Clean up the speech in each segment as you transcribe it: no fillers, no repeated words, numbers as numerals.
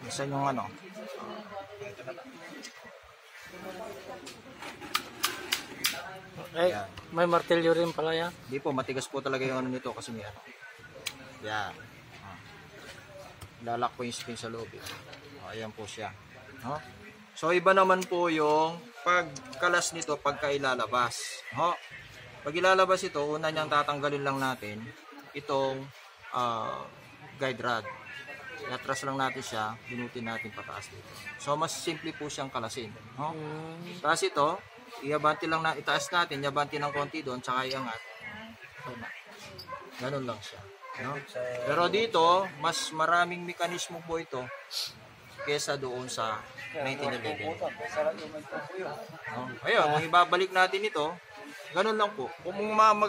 Saan yung ano? Eh, may martilyo rin pala yan. Hindi po, matigas po talaga yung ano nito kasi may ano. Yan. Lalak po yung spring sa loob. Ayan po siya. So iba naman po yung pagkalas nito pagka ilalabas. Pag ilalabas ito, una niyang tatanggalin lang natin itong guide rod. Iatras lang natin siya, binutin natin pataas dito. So mas simple po siyang kalasin. Tapos ito, iabanti lang na, itaas natin, iabanti ng konti doon, tsaka iangat. Ganun lang siya. Pero dito, mas maraming mekanismo po ito kesa doon sa 1911. Ayun, kung ibabalik natin ito, ganun lang po. Kung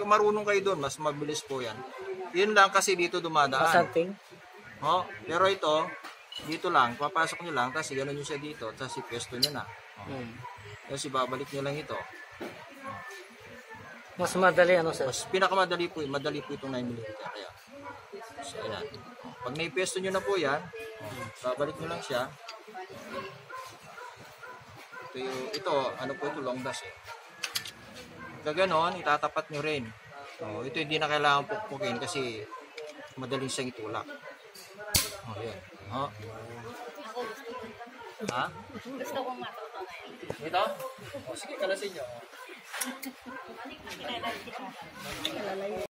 marunong kayo doon, mas mabilis po yan. Yun lang kasi dito dumadaan. Pasanting. Pero ito, dito lang, papasok nyo lang, tapos gano'n nyo siya dito, tapos ipwesto nyo na. Tapos ibabalik nyo lang ito. Mas madali ano sir? Mas pinakamadali po, madali po itong 9mm. Kaya, so ayan. Pag naipwesto nyo na po yan, babalik nyo lang siya. Ito, ano po ito, long dash eh. Gaganon, itatapat nyo rin. Ito hindi na kailangan pukpukin kasi madaling siyang itulak. Ayan. Gusto kong matuto na yan. Ito? Sige, kalasin nyo.